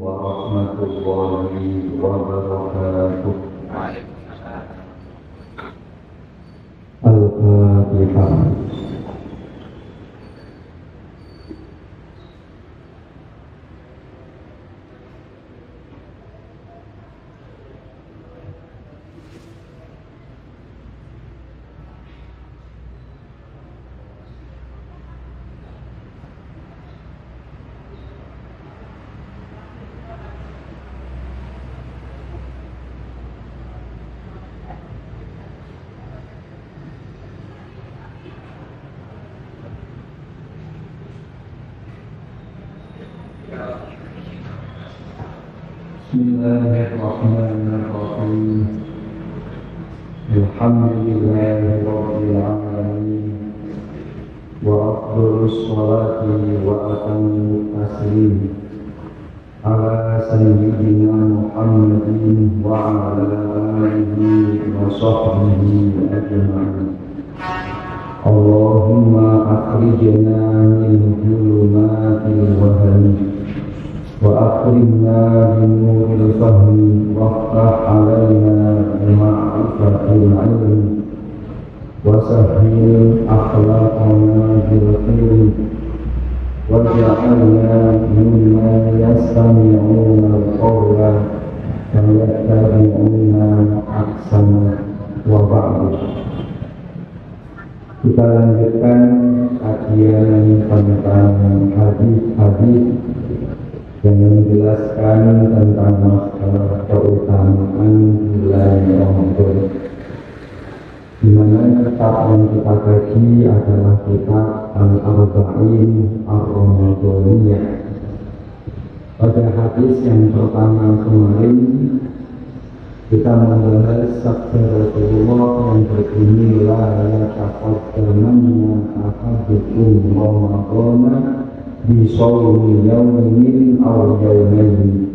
warahmatullahi wabarakatuh. Al-Fatihah. Bismillahirrahmanirrahim. Alhamdulillahi rabbil alamin. Wa afdhalus sholati wa atammu taslim ala sayyidina Muhammadin wa ala alihi wa sahbihi ajma'in. Allahumma akhrijna min dhulumatil wahmi wa akrimna bin nuril fahmi waftah alaina bima'rifatil ilmi wa sahhil akhlaqana bil khilmi waj'alna mimman yastami'una al-qawla fayattabi'una ahsana wa ba'du. Kita lanjutkan kajian tentang hadis-hadis yang menjelaskan tentang masalah keutamaan bulan Ramadan, di mana kitab yang kita kaji adalah kitab Al-Arba'in Ar-Ramadaniyah. Pada hadis yang pertama kemarin kita membahas sabda Rasulullah yang berbunyi la yataqaddamanna ahadukum Ramadana bisawmi yawmin aw yawmayn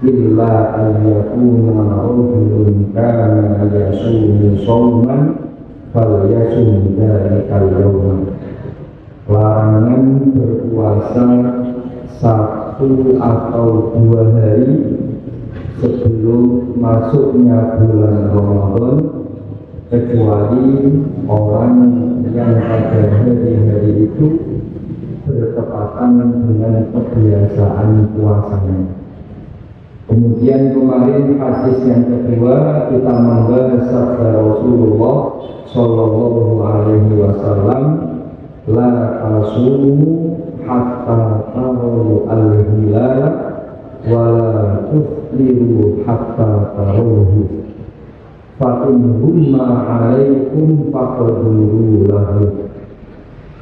illa an yakuna rajulun kana yasumu sawman falyasum dhalikal yawma. Larangan berpuasa satu atau dua hari sebelum masuknya bulan Ramadan, kecuali orang yang pada hari-hari itu bertepatan dengan kebiasaan puasanya. Kemudian kemarin hadis yang kedua kita membahas sabda Rasulullah Sallallahu Alaihi Wasallam, la tasumu hatta taru al-hilal wa la tufliru hatta taruhu fa in humma alaikum faqduru lahu.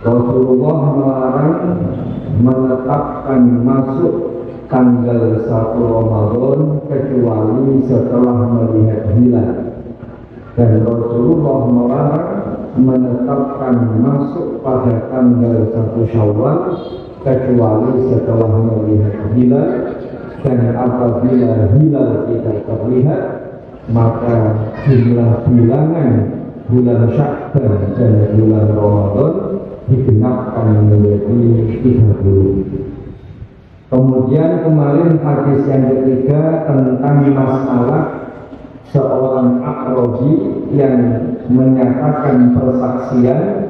Rasulullah melarang menetapkan masuk tanggal 1 Ramadan kecuali setelah melihat hilal, dan Rasulullah melarang menetapkan masuk pada tanggal 1 Syawal kecuali setelah melihat hilal, dan apabila hilal tidak terlihat maka jumlah bilangan bulan Sya'ban dan bulan Ramadan digenapkan menjadi 30. Kemudian kemarin hadis yang ketiga tentang masalah seorang A'rabi yang menyatakan persaksian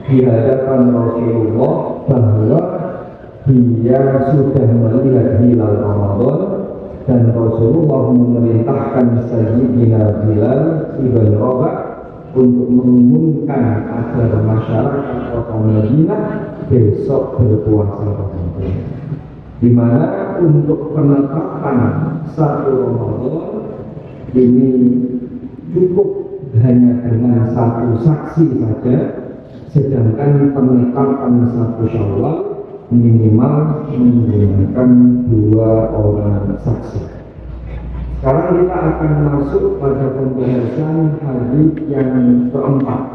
di hadapan Rasulullah bahwa dia sudah melihat hilal Ramadan, dan Rasulullah memerintahkan Sayyidina Bilal ibn Rabah untuk mengumumkan agar masyarakat kota Madinah besok berpuasa Ramadan, di mana untuk penetapan 1 Ramadan ini cukup hanya dengan 1 saksi saja, sedangkan penetapan 1 Syawal minimal menggunakan 2 orang saksi. Sekarang kita akan masuk pada pembahasan hadis yang keempat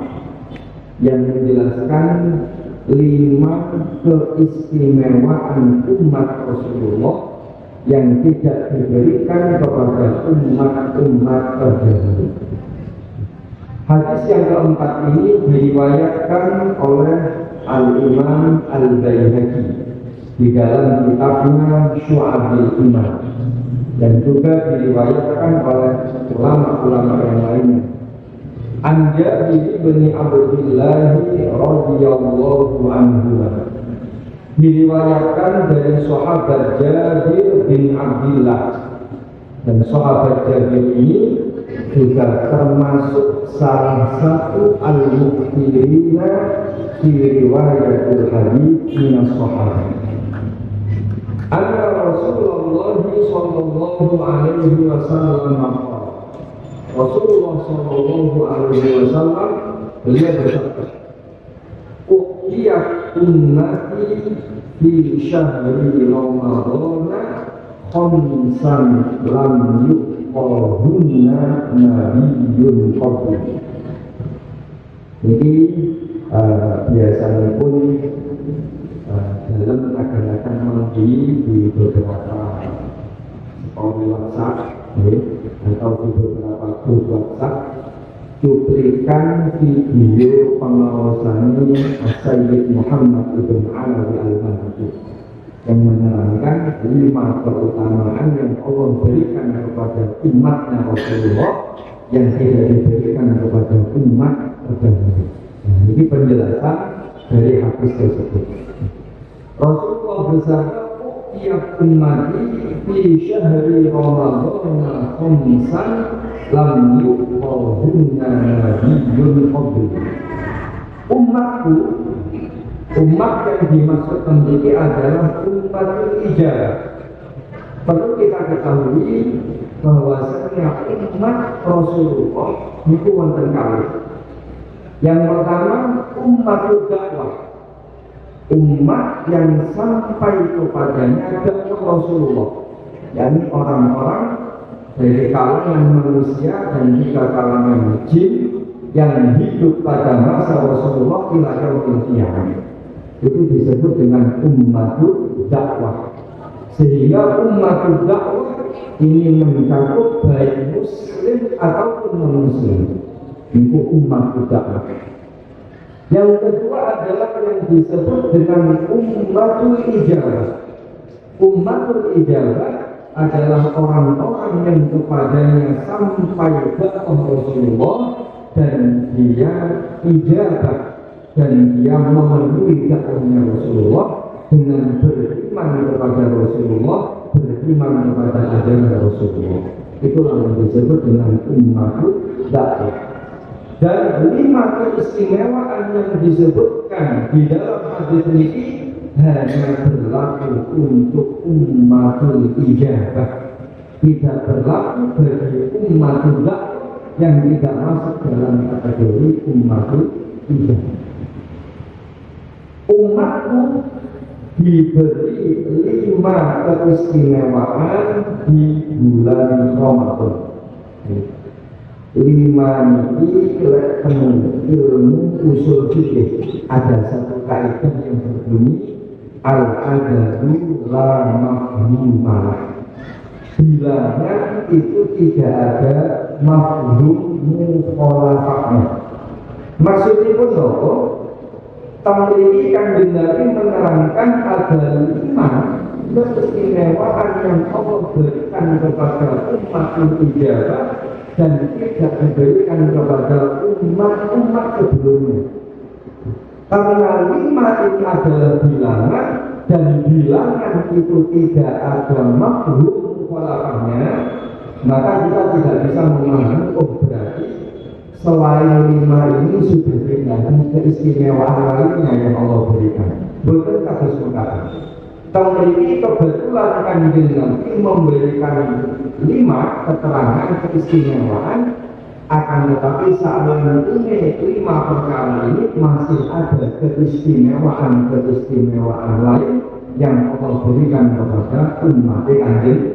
yang menjelaskan 5 keistimewaan umat Rasulullah yang tidak diberikan kepada umat-umat terdahulu. Hadis yang keempat ini diriwayatkan oleh Al-Imam Al-Baihaqi di dalam kitabnya Syu'abil Iman, dan juga diriwayatkan oleh ulama-ulama yang lainnya. An Jabir bin Abdullah radhiyallahu anhu, diriwayatkan dari sahabat Jabir bin Abdullah, dan sahabat Jabir ini juga termasuk salah satu al-mukthirina fi riwayatul hadits min as-sahabah. Anna Rasulullah sallallahu alaihi wasallam, Rasulullah sallallahu alaihi wasallam beliau bersabda, "Uqiyat ummati fi syahri Ramadhan khamsan lam yuqahunna nabiyyun qabli." Jadi biasanya pun dalam akan membeli di beberapa WhatsApp atau di beberapa grup WhatsApp cuplikan video pengawasan Sayyid Muhammad ibn Alawi al-Mahdi yang menerangkan 5 keutamaan yang Allah berikan kepada umatnya Rasulullah yang tidak diberikan kepada umat terdahulu. Ini penjelasan dari hadis tersebut. Rasulullah bersabda, "Uqiyat ummati fi syahri Ramadhan khamsan lam yuqahunna nabiyyun qabli." Umatku, umat yang dimaksud sendiri adalah umatul ijabah. Perlu kita ketahui bahwasanya umat Rasulullah itu wonten kalih. Yang pertama, umatul dakwah, umat yang sampai kepadanya dakwah Rasulullah, yakni orang-orang dari kalangan manusia dan juga kalangan jin yang hidup pada masa Rasulullah ila yaumil qiyamah. Itu disebut dengan ummatul dakwah. Sehingga ummatul dakwah ini mencakup baik muslim ataupun non-muslim. Itu ummatul dakwah. Yang kedua adalah yang disebut dengan ummatul ijabah. Ummatul ijabah adalah orang-orang yang kepadanya sampai dakwah Rasulullah dan dia ijabah dan dia memenuhi dakwahnya Rasulullah dengan beriman kepada Rasulullah, beriman kepada ajaran Rasulullah. Itulah yang disebut dengan ummatul dakwah. Dan 5 keistimewaan yang disebutkan di dalam hadis ini hanya berlaku untuk ummatul ijabah, tidak berlaku bagi ummatul dakwah yang tidak masuk dalam kategori ummatul ijabah. Umatku diberi 5 keistimewaan di bulan Ramadan. 5 ini ilmu usul fikih. Ada satu kaidah yang berbunyi al-adadu la mafhumah. Bilangan itu tidak ada mafhum mukhalafahnya. Maksudnya pun apa? Tamriki Kanjeng Nabi menerangkan ada 5 keistimewaan yang Allah berikan kepada umat ijabah dan tidak diberikan kepada umat-umat sebelumnya. Karena 5 ini adalah bilangan dan bilangan itu tidak ada mafhum mukhalafahnya, maka kita tidak bisa memahami berarti selain 5 ini sudah tidak ada keistimewaan lainnya yang Allah berikan. Betul kasus mengatakan. Tahun ini kebetulan Kanjeng Nabi memberikan 5 keterangan keistimewaan, akan tetapi saat mengenai 5 perkara ini masih ada keistimewaan lain yang Allah berikan kepada umat Kanjeng Nabi.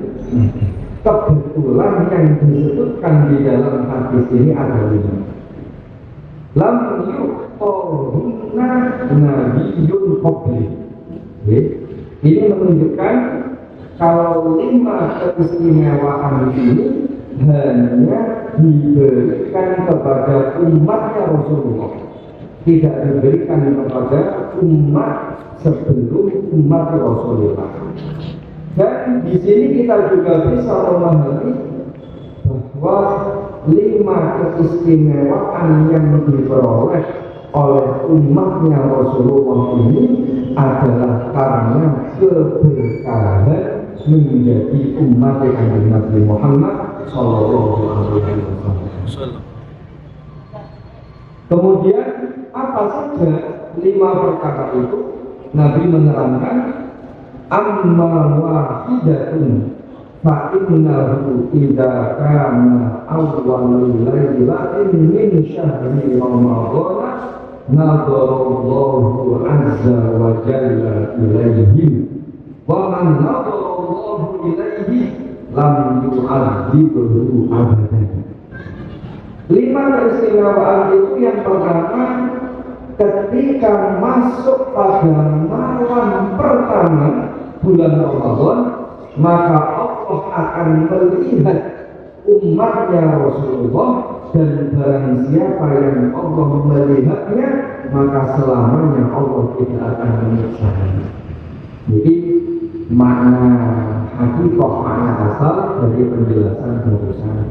Kebetulan yang disebutkan di dalam hadis ini ada 5. Lam yuqahunna nabiyyun qabli. Ini menunjukkan kalau 5 keistimewaan ini hanya diberikan kepada umatnya Rasulullah, tidak diberikan kepada umat sebelum umat Rasulullah. Dan di sini kita juga bisa memahami bahwa 5 keistimewaan yang diperoleh oleh umatnya Rasulullah ini adalah karena keberkahan menjadi umat Kanjeng Nabi Muhammad Sallallahu Alaihi Wasallam. Kemudian apa saja 5 perkara itu? Nabi menerangkan amma wahidatun fa innahu idza kana awwalul lailatin min syahri ramadhan nadarallahu azza wa jalla ilaihi wa man nadarallahu ilaihi lam yu'adzibhu abadan. 5 keistimewaan itu yang pertama, ketika masuk pada malam pertama bulan Ramadan, maka Allah akan melihat umatnya Rasulullah, dan barang siapa yang Allah melihatnya, maka selamanya Allah tidak akan menyiksanya. Jadi makna hakikah, makna asal dari penjelasan barusan.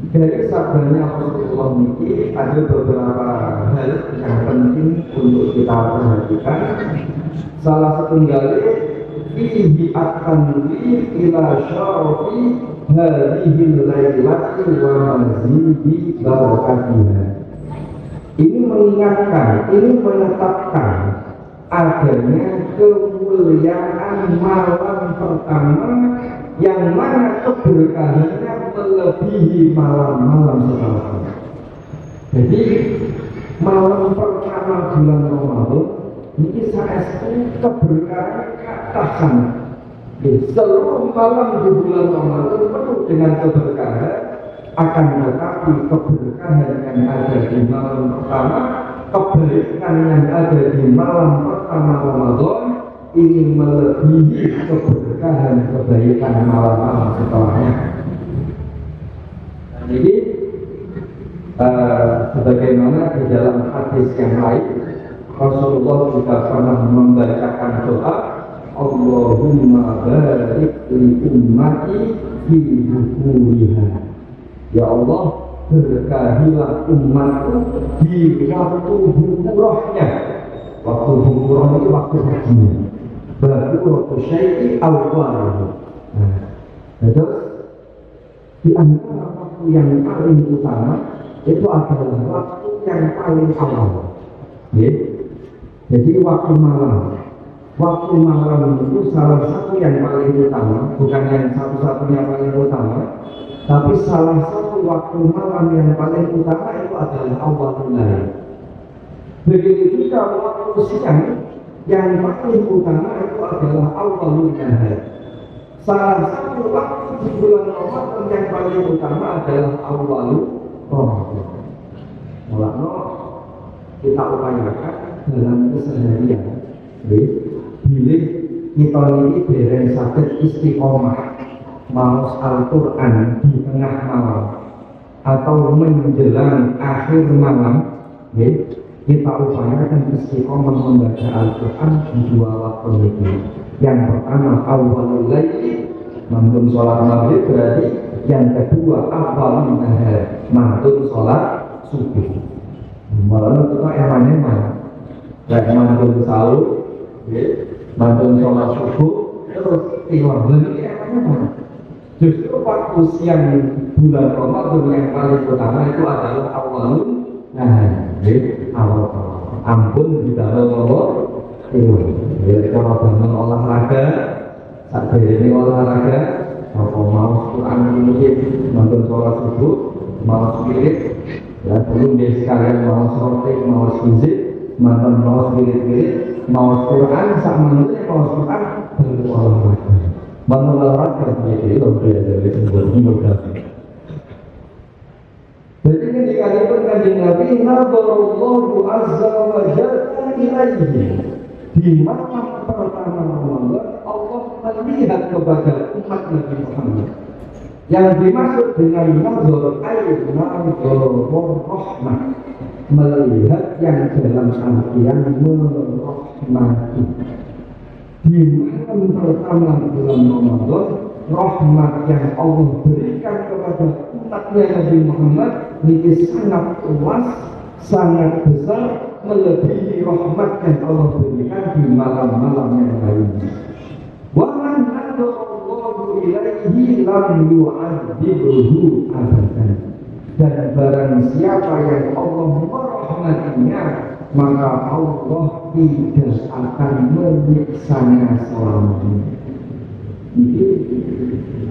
Dari sabdanya Rasulullah ini ada beberapa hal yang penting untuk kita perhatikan. Salah satu fihi at-tanbih ila syarafi hadhil lailati wa mazidi barakatiha. Ini mengingatkan, ini menetapkan adanya kemuliaan malam pertama yang mana keberkahannya melebihi malam-malam setelahnya. Jadi malam pertama bulan Ramadan ini saestu keberkahan kata sangat. Seluruh malam di bulan Ramadan penuh dengan keberkahan, akan tetapi keberkahan yang ada di malam pertama, kebaikan yang ada di malam pertama Ramadan ini melebihi keberkahan kebaikan malam-malam setelahnya. Jadi sebagaimana di dalam hadis yang lain, Rasulullah juga pernah membacakan doa, Allahumma barik li ummati fi bukuriha. Ya Allah, berkahilah umatku di waktu bukurahnya. Waktu bukurah itu waktu hajinya. Baru syai'i awal. Terus di antara waktu yang paling utama itu adalah waktu yang paling awal. Jadi waktu malam. Waktu malam itu salah satu yang paling utama, bukan yang satu-satunya paling utama, tapi salah satu waktu malam yang paling utama itu adalah awal lail. Begitu juga waktu siang yang paling utama itu adalah awal nahar. Salah satu waktu di bulan Ramadan yang paling utama adalah awal Ramadan. Mulanya kita upayakan dalam keseharian. Bila kita ini dereng sakit istiqomah maos Al-Quran di tengah malam atau menjelang akhir malam, kita upayakan istiqomah membaca Al-Quran di 2 waktu ini. Yang pertama awalul lail, mantun sholat maghrib berarti. Yang kedua awalul nahar, mantun sholat subuh. Malah itu eman-eman, kayak mantun sahur, mantun sholat subuh, terus tiwar beli eman-eman. Justru waktu siang bulan Ramadan yang paling utama itu adalah awalul nahar. Awal ampun kita ngomong kalau bangun olahraga saat ini olahraga apa mau Quran mungkin nonton sholat subuh mau spirit ya belum dia sekalian mau sholat mau fizik mantan mau spirit mau Quran saat manusia mau Quran belum olahraga bangun olahraga jadi lo belajar dari sebuah jadi ini dikatakan Kanjeng Nabi nadarallahu azza wa jalla ilaihi. Di malam pertama Ramadan Allah melihat kepada umat Nabi Muhammad. Yang dimaksud dengan nazar ayat nazar rahmah. melihat yang dalam artian merahmati. Di malam pertama bulan Ramadan, rahmat yang Allah berikan kepada umatnya Nabi Muhammad ini sangat luas, sangat besar, melebihi rahmat yang Allah berikan di malam-malam yang lainnya. Wa man nadallahu ilaihi lam yu'adzibhu abadan. Dan barang siapa yang Allah merahmatinya, maka Allah tidak akan menyiksanya selamanya. Ini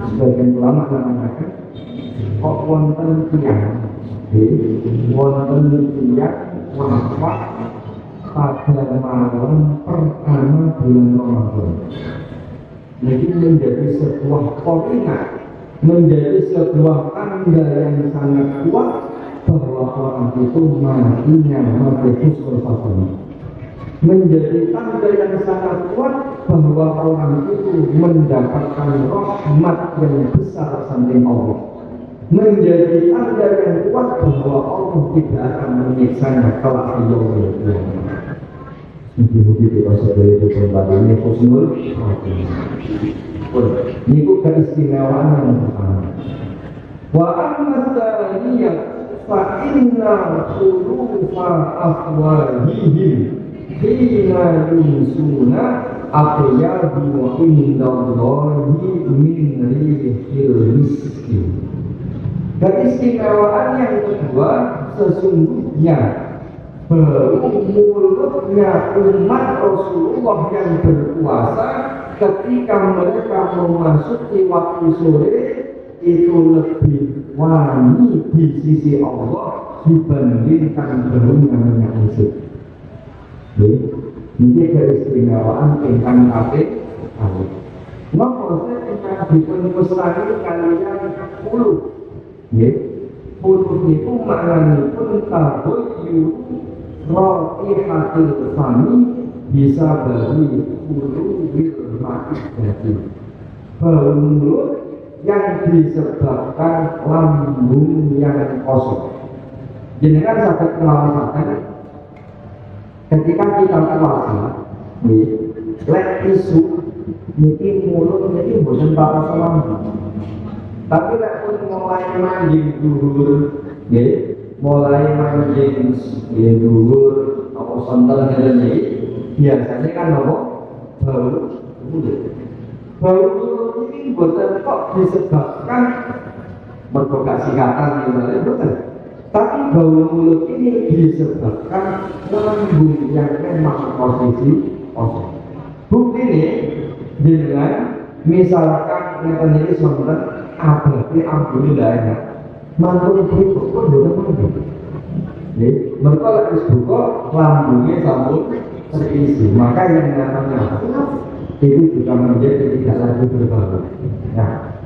sebagian ulama mengatakan kok wonten tiyang wafat pada malam pertama bulan Ramadan. Jadi menjadi sebuah koordinat, menjadi sebuah tanda yang sangat kuat bahwa orang itu matinya mati husnul khotimah. Menjadi tanda yang sangat kuat bahwa orang itu mendapatkan rahmat yang besar samping Allah. Menjadi tanda yang kuat bahwa Allah tidak akan menyiksanya kelak di yaumil qiyamah. Begitu saudara itu kembali ini husnul khotimah. Ini keistimewaan yang pertama. Wa amma tsaniyah fa inna khulufa afwahihim hina yumsuna atyabu indallahi min rihil miski. Keistimewaan yang kedua, sesungguhnya mulutnya umat Rasulullah yang berpuasa ketika mereka memasuki waktu sore itu lebih wangi di sisi Allah dibandingkan baunya minyak misik. Ini keistimewaan ingkang kaping kalih. Napa ingkang dipun pestani kaliyan puluh. Puluh itu maknanipun tabayyu raihatil fami bisa bagi puluh ma'idati. Bau mulut yang disebabkan lambung yang kosong. Jenengan saged nglawasaken ketika kita puasa, lek isu niki mulut niki boten bakal lambung. Tapi lek pun mulai manjing dhuwur, mulai manjing dhuwur apa sonten ngene iki, biasanya kan apa? Bau mulut. Bau mulut ini boten kok disebabkan mergo gak sikatan misalnya boten. Tapi bau mulut ini disebabkan lambung yang memang posisi kosong. Bukti ini dengan misalkan ngeten iki sonten abadi alhamdulillah ya. Mantul itu pun boten mantul. Mereka lagi buka lambungnya sampun terisi. Maka yang namanya itu juga menjadi tidak lagi berbau. Nah,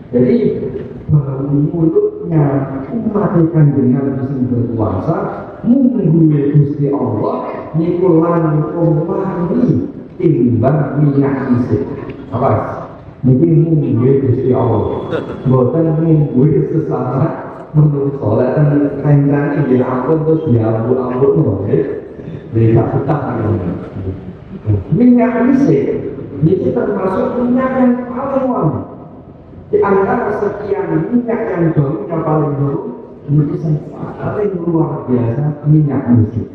jadi bau mulutnya umat Kanjeng Nabi sing berpuasa mungguwe Gusti Allah niku langkung wangi timbang minyak misik. Awas, niki mungguwe Gusti Allah. Mboten mungguwe sesama menurut soleh dan kain-kain ini ampun terus diambut-ambut dari tak minyak misik ini termasuk minyak yang paling wangi di antara sekian minyak yang baunya paling baru ini paling luar biasa minyak misik.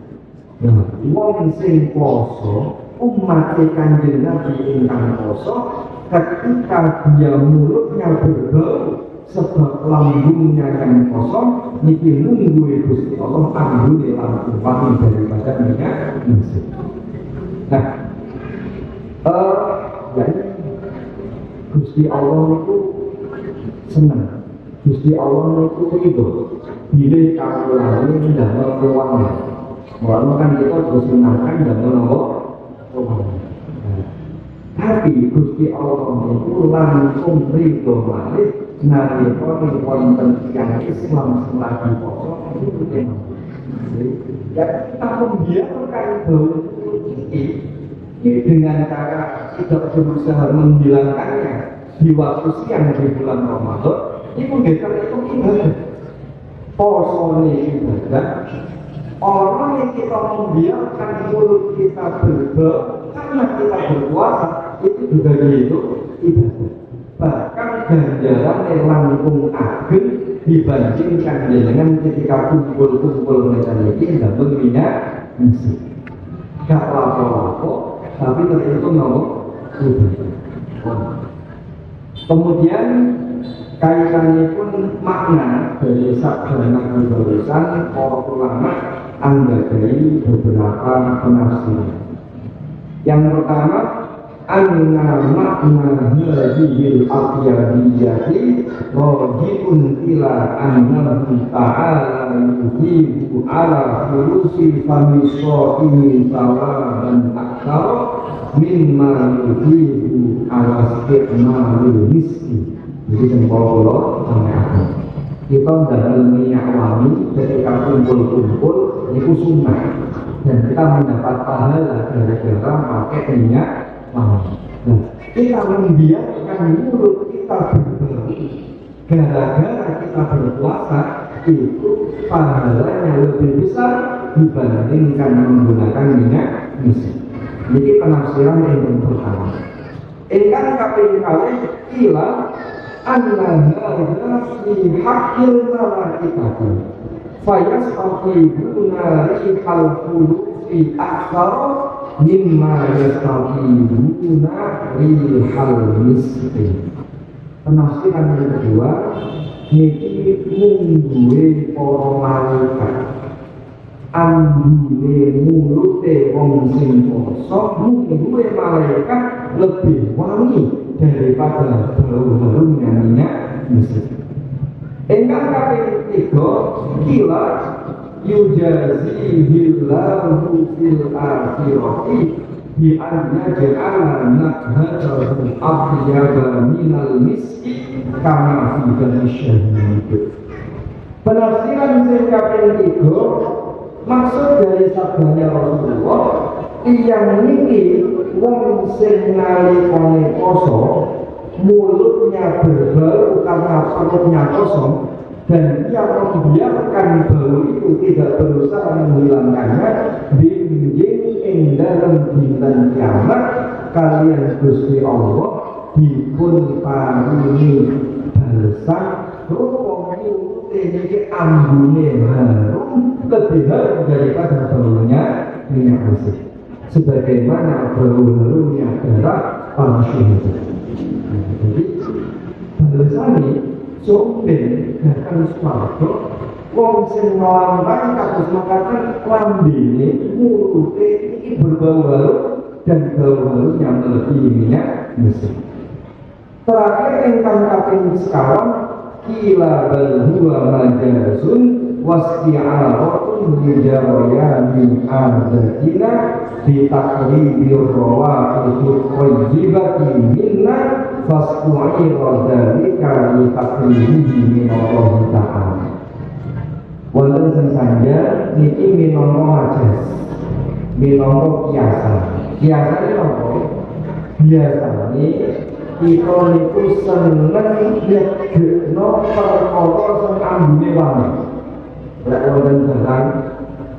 Wong sing poso umat Kanjeng Nabi ingkang poso ketika dia mulutnya berbau sebab lambungnya yang kosong niki nunggu Gusti Allah ambil lambung wangi daripada minyak misik. Nah, jadi Gusti Allah itu senang, Gusti Allah itu ridho bila kamu lalu dalam ruangnya. Mulanya kan kita bersenangkan dalam ruangnya. Tapi Gusti Allah itu langsung ridho balik. Nalika wonten tiyang Islam selagi poso itu memang. Ya kita membiarkan bau ini dengan cara tidak berusaha menghilangkannya di waktu siang di bulan Ramadan. Itu kita itu ibadah. Poso ini ibadah, Orang yang kita membiarkan mulut kita berbau karena kita berpuasa itu juga gitu ibadah. Bahkan ganjaran yang langkung ageng dibandingkan dengan ketika kumpul-kumpul macam ini dan berminat misi. Gak apa-apa, tapi tertentu nomor ibadah. Kemudian kaitannya pun makna dari sabda Nabi barusan, para ulama anggadai beberapa penafsiran. Yang pertama, anna makna hadhil aqyadiyati rajiun ila annahu ta'ala yuhibu ala fulusi famiso'ini sawaban aktar mimma yuhibu ala istiqmalil miski. Jadi sempol-polo sampai aku kita dalam minyak wangi ketika kumpul-kumpul itu sunnah dan kita mendapat pahala gara-gara pakai minyak wangi. Nah, kita membiarkan mulut kita berbau gara-gara kita berpuasa itu pahalanya lebih besar dibandingkan menggunakan minyak misik. Jadi penafsiran yang pertama. Engkang kaping kalih kila anna hadza fi haqqil malaikati fayastaqibuna rihal qulubi akthar mimma yastaqibuna rihal miski. Penafsiran yang kedua, niki mungguhe para malaikat ambune mulute wong sing poso mungguhe malaikat lebih wangi daripada bau-baunya minyak misik. Engkang kaping 3 kila yujazihillahu fil akhirati bi anna ja'ala nakhatahu abyada minal miski kama fi syahid. Penafsiran sing kaping 3 maksud dari sabdanya Rasulullah yang niki wong sing nalikane poso mulutnya berbau karena perutnya kosong dan ia membiarkan bau itu tidak berusaha menghilangkannya binjing ing dalam dinten kiamat kalian Gusti Allah dipun paringi balasan rupa mulute niki ambune harum lebih harum daripada baunya minyak misik. Sebagaimana bau-baunya darah palsu itu. Jadi balasannya sombeng dan suatu wong sing nglampahi kados makaten lambene mulute iki berbau-bau dan bau-bau yang melebihi minyak misik. Terakhir ingkang kaping sekawan kila bal huwa majazun wasti'aratun lijaraya min adatina bitakribi rawa'idul qayyibati minna fasqu'ira dhalika litakribihi min Allah ta'ala. Wonten sing sanja niki minangka majaz, minangka kiasan. Kiasane napa? Biasane kita niku seneng nyegekno perkara sing ambune wangi. Lek wonten barang,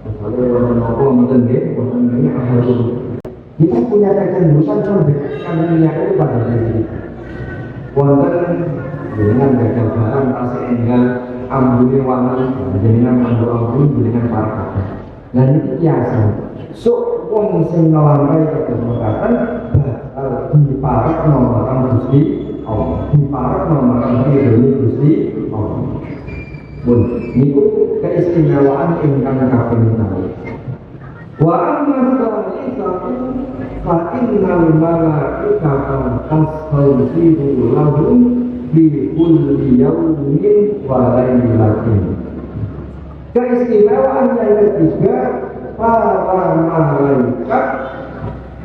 misalnya wonten apa wonten nggih, wonten ini ahal itu. Kita punya kecenderungan mendekatkan minyak itu pada diri. Wonten dengan gagal barang tasik enggal ambune wangi, jenengan nganggo ambune jenengan parakat. Nah ini biasa. So wong sing nglampahi ketemukatan bakal diparak marang Gusti Allah. Diparak marang Gusti Allah. Pun niku keistimewaan ingkang kaping 6. Wa amma salisatu fa innal malaikata tasghfiru lahum fi kulli yawmin wa lailatin. Keistimewaan yang ketiga, para malaikat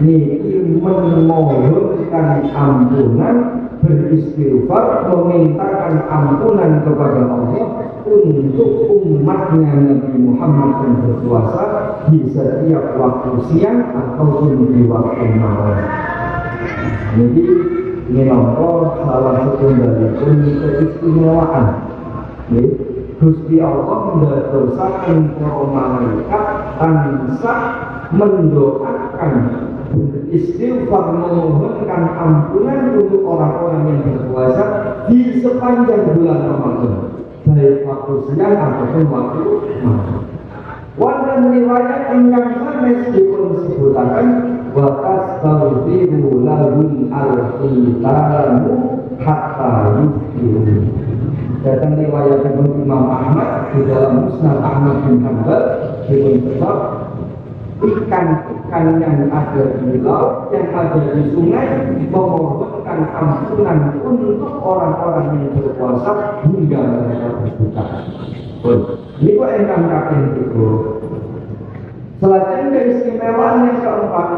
niki memohonkan ampunan, beristighfar, memintakan ampunan kepada Allah untuk umatnya Nabi Muhammad yang berpuasa di setiap waktu siang ataupun di waktu malam. Jadi minangka salah satu dari keistimewaan Gusti Allah mendadosaken para malaikat tansah mendoakan istighfar memohonkan ampunan untuk orang-orang yang berpuasa di sepanjang bulan Ramadan, baik waktu siang ataupun waktu malam. Wonten riwayat ingkang sanes dipun sebutaken wa tastaghfiru lahum al-qitalu hatta yufiru. Datang riwayat Imam Ahmad di dalam Musnad Ahmad bin Hanbal dipun sebut ikan-ikan yang ada di laut, yang ada di sungai memohonkan ampunan untuk orang-orang yang berpuasa hingga mereka berbuka. Ini kok engkang kakek itu. Selanjutnya keistimewaan yang keempat,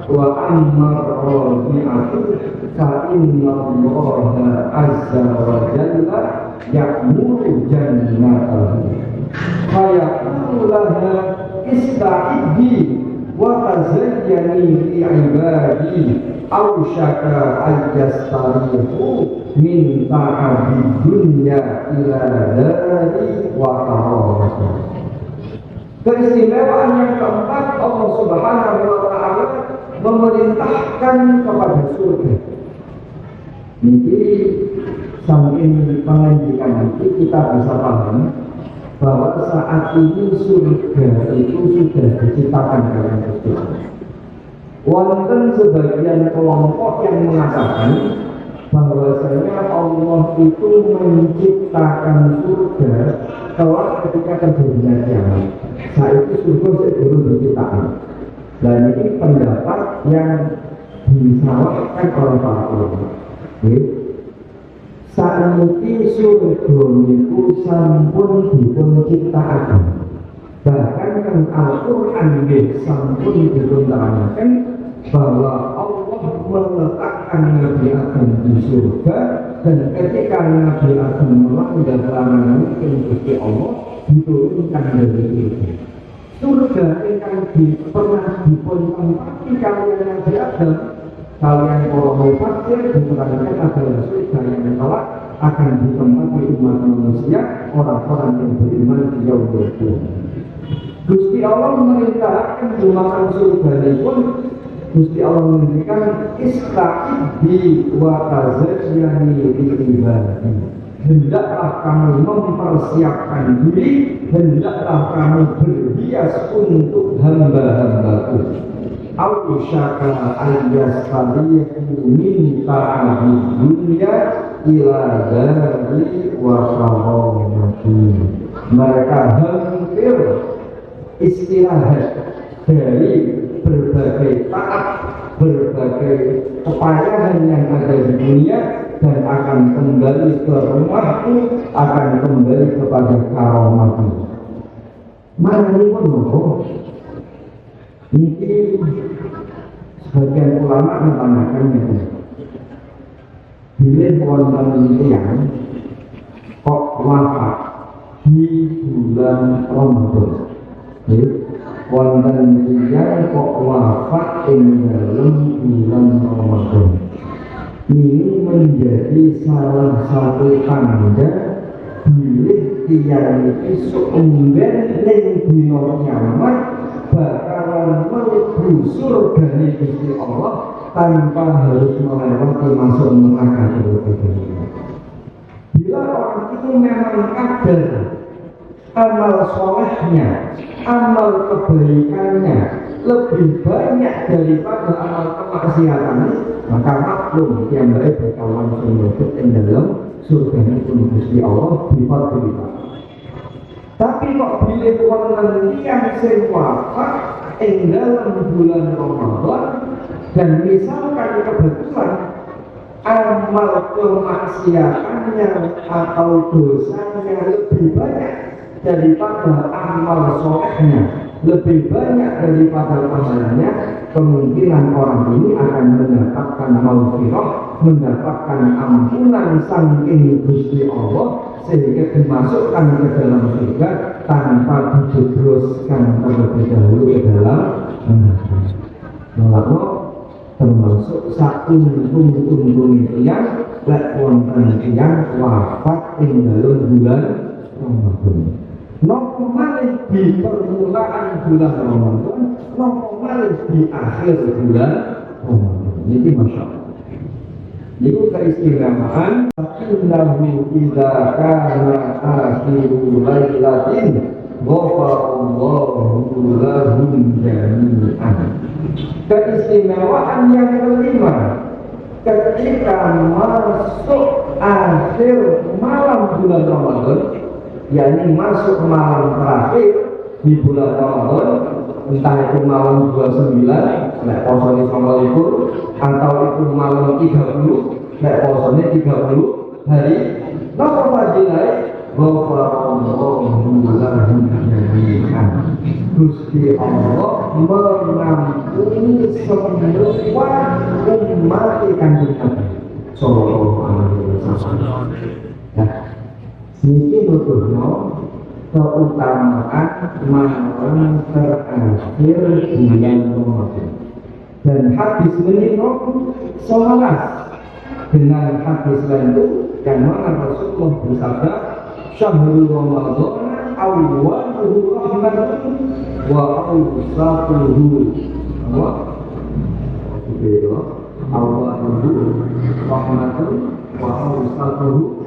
wa ammar rabi'atu fa inna Allah azza wa jalla ya'muru jannatahu fa yaqulu laha ista'iddi wa tazayyani li ibadi aw syaka al-yastarihu min ta'abi dunya ila dari wa ta'ala. Keistimewaan yang keempat, Allah Subhanahu wa ta'ala memerintahkan kepada surga. Jadi saking pengajian itu kita bisa paham bahwa saat ini surga itu sudah diciptakan oleh Gusti Allah. Wonten sebagian kelompok yang mengatakan bahwasanya Allah itu menciptakan surga kelak ketika terjadinya kiamat. Saat itu surga belum diciptakan. Dan ini pendapat yang disalahkan oleh para ulama. Saat ini surga itu sampun dipun ciptakan. Bahkan kan Al-Quran sampun dipun terangkan bahwa Allah meletakkan Nabi Adam di surga, dan ketika Nabi Adam melanggar larangan Gusti Allah diturunkan dari itu. Surga yang pernah dipun tempati kalian Nabi Adam, kalian kalau mau fakir diterangkan adalah surga yang kelak akan ditempati umat manusia, orang-orang yang beriman di yaumul qiyamah. Gusti Allah memerintahkan jumatan surga pun. Gusti Allah memberikan ista'iddi wa tazayyani li ibadi. Hendaklah kamu mempersiapkan diri, hendaklah kamu berhias untuk hamba-hambaku. Au syaka al-yastalihu min ta'abi dunya ila dari wa karamati. Mereka hampir istirahat dari berbagai taat, berbagai kepayahan yang ada di dunia, dan akan kembali ke rumahku, akan kembali kepada karamati. Mana ini pun ini sebagian ulama menanyakannya, bila wonten yang kok wafat di bulan Ramadan, wonten yang kok wafat ing dalam bulan Ramadan. Ini menjadi salah satu tanda bilih tiyang iki suumben ning dina kiamat bakalan mlebu surgane Gusti Allah tanpa harus melewati masuk neraka. Bila orang itu memang kadar amal solehnya, amal kebaikannya lebih banyak daripada amal kemaksiatannya, maka maklum yang baik berkawan sumber yang dalam surga itu Gusti Allah bifadlillah. Tapi kok pilih wonten yang sing wafat ing dalam bulan Ramadan, dan misalkan kebetulan amal kemaksiatannya atau dosanya lebih banyak daripada amal solehnya, lebih banyak daripada pahalanya, kemungkinan orang ini akan mendapatkan maghfirah, mendapatkan ampunan saking Gusti Allah, sehingga dimasukkan ke dalam surga tanpa dijebloskan terlebih dahulu ke dalam neraka. Termasuk satu untung yang lek wonten tiyang wafat ing dalam bulan Ramadan. Nopo malih di permulaan bulan Ramadan, nopo malih di akhir bulan Ramadan. Ini masya Allah. Itu keistimewaan. Innahu idza kana akhiru lailatin ghafarallahu lahum jami'an. Keistimewaan yang kelima, ketika masuk akhir malam bulan Ramadan, yakni masuk malam terakhir di bulan Ramadan, entah itu malam 29, nek posone 29, atau itu malam 30, nek posone 30 hari, napa fadilah ghafarallahu lahum jami'an. Gusti Allah mengampuni semua umat Kanjeng Nabi sallallahu alaihi wasallam. Ya, niki nuduhno keutamaan malam terakhir bulan Ramadan. Dan hadis menika selaras dengan hadis lain itu yang mana Rasulullah bersabda, syahrul Ramadan awwaluhu rahmatun wa awsatuhu awwaluhu rahmatun wa awsatuhu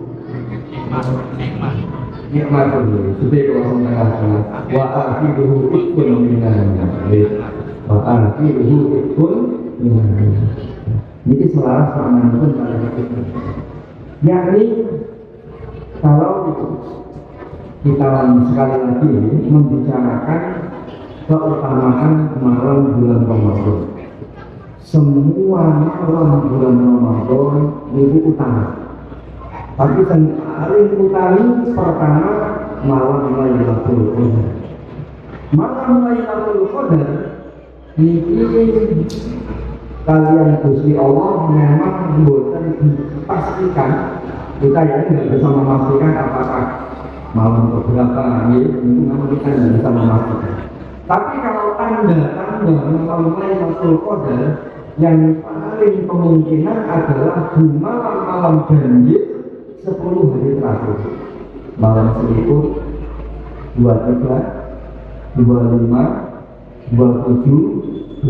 nikmatun. Sudah kalau mengatakan wa akhiruhu ikun minan wa akhiruhu ikun minan. Ini selaras maknanya pun pada kita. Yakni kalau kita sekali lagi membicarakan keutamaan malam bulan Ramadan. Semua malam bulan Ramadan itu utama. Tapi yang paling utama pertama malam Lailatul Qadar. Malam Lailatul Qadar ini kalian Gusti Allah memang bukan dipastikan, kita ya tidak bisa memastikan apakah malam keberapa itu memang kita tidak bisa memastikan. Tapi kalau tanda-tanda malam Lailatul Qadar yang paling kemungkinan adalah di malam-malam janji 10 hari terakhir. Malam 1, 23, 25, 27,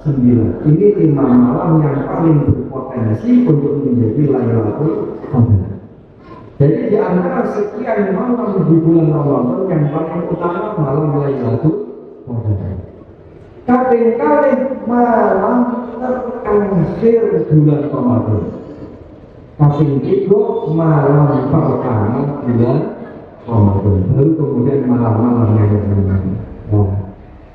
29. Ini 5 malam yang paling berpotensi untuk menjadi Lailatul Qadar. Jadi di antara sekian malam di bulan Ramadan yang paling utama malam Lailatul Qadar. Kadang-kadang malam terakhir bulan Ramadan. Kaping itu malam pertama bulan Ramadan. Lalu kemudian malam-malam yang lain. Nah,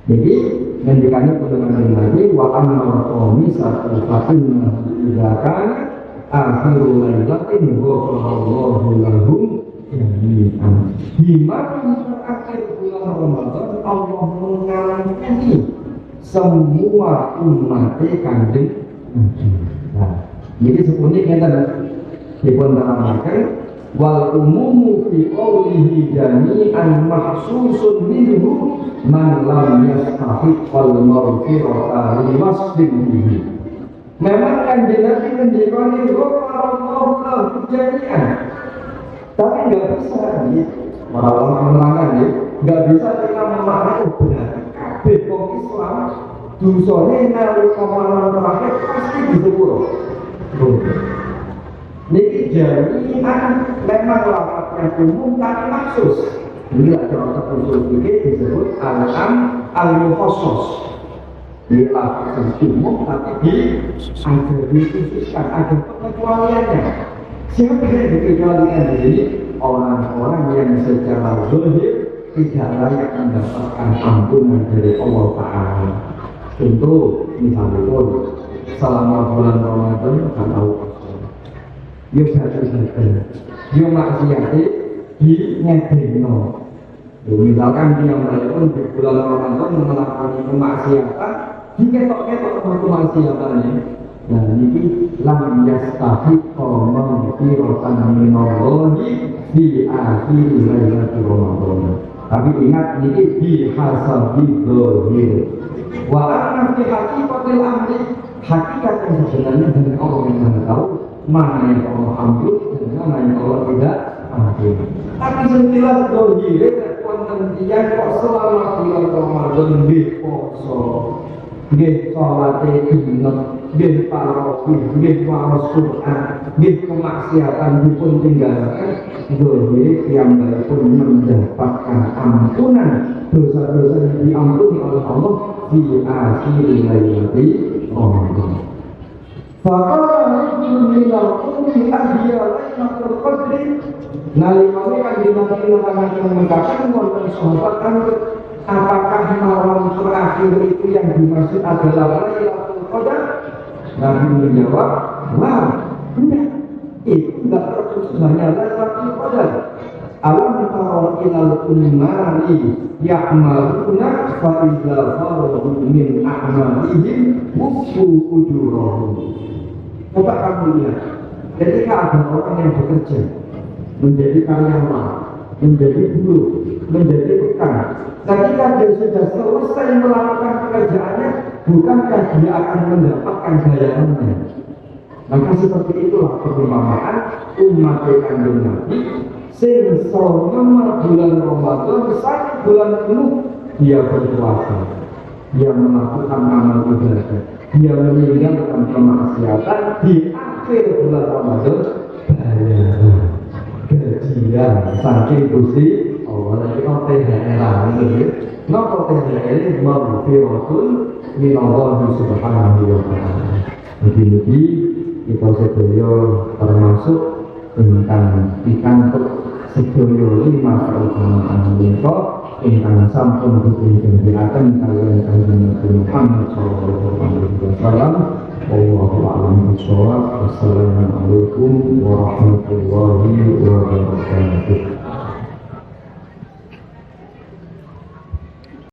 jadi menjadikannya pertemuan lagi wa amma qamisatu fatinna idakan akhirul lailatin ghafarallahu lahum jami'an. Di malam terakhir bulan Ramadan Allah mengampuni semua umat Kanjeng Nabi. Nah, jadi sebenarnya kita dipun terangkan wal umumu fi qawlihi jami'an mahsusun minhu man lam yastahiq wal maghfirata li wasbihi. Memang Kanjeng Nabi menjadikan ghafarallahu lahu jami'an, tapi nggak bisa gitu. Orang-orang menerangkan ya, nggak bisa kita memaknai berarti kabeh wong Islam dosane nalika malam terakhir pasti disepuro. Niki jami'an memang lafaznya umum tapi maksus. Ini adalah usul fikih disebut al-am al-mukhassas. Ini lafaz umum tapi ada dikhususkan, ada pengecualiannya. Siapa yang dikecualikan di sini? Orang-orang yang secara zahir tidak layak mendapatkan ampunan dari Allah Ta'ala. Contoh misalnya selama bulan Ramadan kan tahu yo satu-satu yo maksiate di ngedeno. Misalkan dia melakukan di bulan Ramadan melakukan kemaksiatan, diketok-ketok sama kemaksiatannya. Nah ini lam yastahiqqa maghfiratan minallahi di akhir lailatul Ramadan. Tapi ingat ini di hasabi dzahir. Wa anna fi haqiqatil amri, hakikat yang sebenarnya dengan Allah yang Maha tahu mana yang Allah ampun dan mana yang Allah tidak ampun. Tapi sentilas dohire wonten tiyang kok selama bulan Ramadan nggih poso, nggih salate genep, nggih tarawih, nggih maos Quran, nggih kemaksiatan dipun tinggalkan, dohire piyambakipun mendapatkan ampunan dosa-dosa yang diampuni oleh Allah di akhir hayati Ramadan. Fakala rajulun minal qawmi ahya lailatul qadri nalikane kanjeng Nabi Muhammad mengatakan wonten sahabat kangge apakah malam terakhir itu yang dimaksud adalah Lailatul Qadar? Nabi menjawab, "Wah, tidak. Itu tidak terkhusus hanya Lailatul Qadar. Alam tara ilal ummari ya'maluna fa idza faradu min a'malihim wufu ujurahum." Coba kamu lihat, ketika ada orang yang bekerja, menjadi karyawan, menjadi buruh, menjadi rekan, ketika dia sudah selesai melakukan pekerjaannya, bukankah dia akan mendapatkan bayarannya? Maka seperti itulah perumpamaan umat kanjeng Nabi sing selama bulan Ramadan sampai bulan penuh dia berpuasa, dia melakukan amal ibadah, dia meninggalkan kemaksiatan. Di akhir bulan Ramadan bayaran gajian saking Gusti Allah. Lagi kok THR gitu. Napa THR ini maghfiratun min Allah subhanahu wa ta'ala. Begini kita sedaya termasuk tentang pikantuk sedaya 5 keutamaan menika ingkang sampun dipunjelaken kaliyan kanjeng Nabi Muhammad sallallahu alaihi wasallam. Wallahu a'lam bishawab. Wassalamualaikum warahmatullahi wabarakatuh.